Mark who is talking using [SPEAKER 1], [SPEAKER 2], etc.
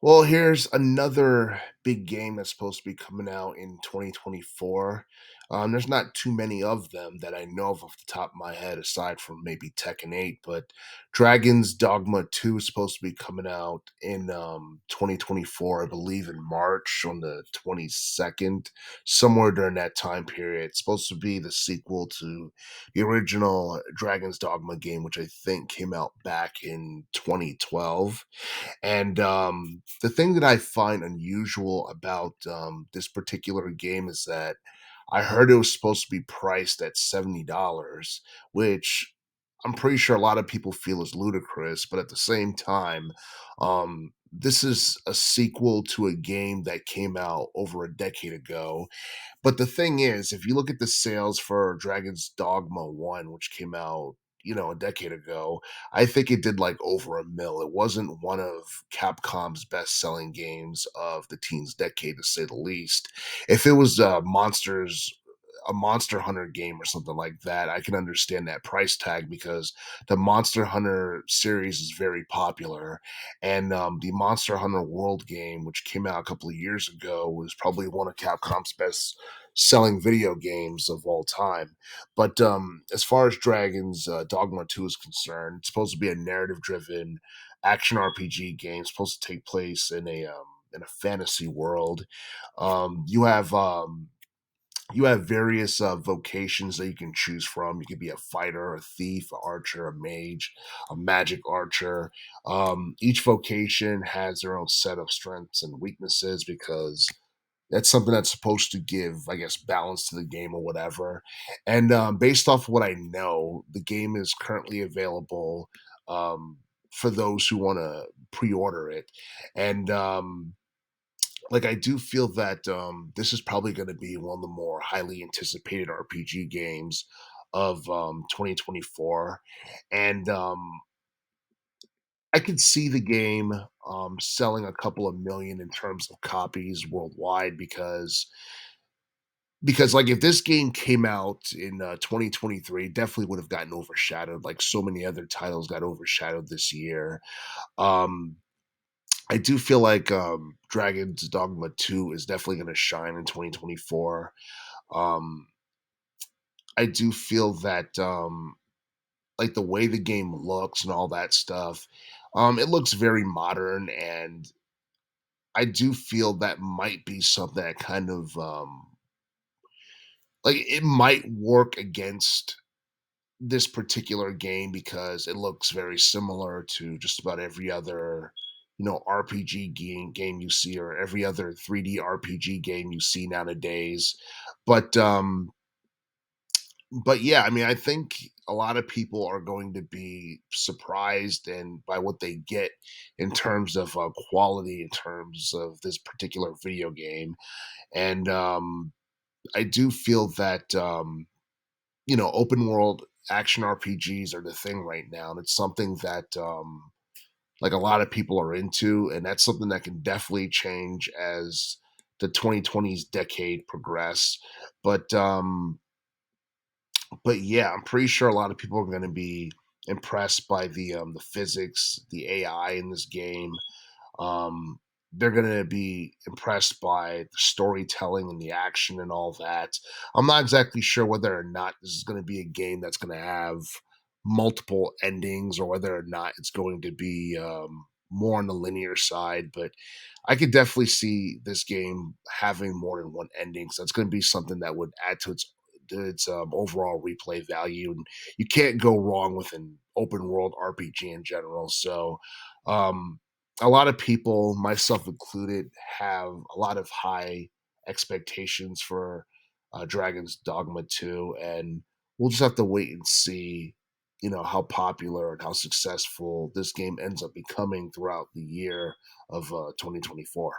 [SPEAKER 1] Well, here's another big game that's supposed to be coming out in 2024. There's not too many of them that I know of off the top of my head, aside from maybe Tekken 8. But Dragon's Dogma 2 is supposed to be coming out in 2024, I believe in March on the 22nd, somewhere during that time period. It's supposed to be the sequel to the original Dragon's Dogma game, which I think came out back in 2012. And the thing that I find unusual about this particular game is that I heard it was supposed to be priced at $70, which I'm pretty sure a lot of people feel is ludicrous. But at the same time, this is a sequel to a game that came out over a decade ago. But the thing is, if you look at the sales for Dragon's Dogma 1, which came out, a decade ago, I think it did like over a mil. It wasn't one of Capcom's best-selling games of the teens decade, to say the least. If it was a Monster Hunter game or something like that, I can understand that price tag because the Monster Hunter series is very popular, and the Monster Hunter World game, which came out a couple of years ago, was probably one of Capcom's best selling video games of all time. But as far as Dragon's Dogma 2 is concerned, it's supposed to be a narrative driven action RPG game. It's supposed to take place in a fantasy world. You have various vocations that you can choose from. You could be a fighter, a thief, an archer, a mage, a magic archer. Each vocation has their own set of strengths and weaknesses because that's something that's supposed to give, I guess, balance to the game or whatever. And based off what I know, the game is currently available for those who want to pre-order it. And like I do feel that this is probably going to be one of the more highly anticipated RPG games of 2024, and I could see the game selling a couple of million in terms of copies worldwide because like if this game came out in 2023, it definitely would have gotten overshadowed like so many other titles got overshadowed this year. Um, I do feel like Dragon's Dogma 2 is definitely going to shine in 2024. Um, I do feel that like the way the game looks and all that stuff, it looks very modern, and I do feel that might be something that kind of like it might work against this particular game because it looks very similar to just about every other RPG game you see, or every other 3D RPG game you see nowadays. But yeah, I mean, I think a lot of people are going to be surprised and by what they get in terms of quality, in terms of this particular video game. And I do feel that open world action RPGs are the thing right now, and it's something that like a lot of people are into, and that's something that can definitely change as the 2020s decade progress. But yeah, I'm pretty sure a lot of people are going to be impressed by the physics, the AI in this game. Um, they're going to be impressed by the storytelling and the action and all that. I'm not exactly sure whether or not this is going to be a game that's going to have multiple endings or whether or not it's going to be more on the linear side, but I could definitely see this game having more than one ending. So it's going to be something that would add to its overall replay value, and you can't go wrong with an open world RPG in general. So, um, a lot of people, myself included, have a lot of high expectations for Dragon's Dogma 2, and we'll just have to wait and see, how popular and how successful this game ends up becoming throughout the year of 2024.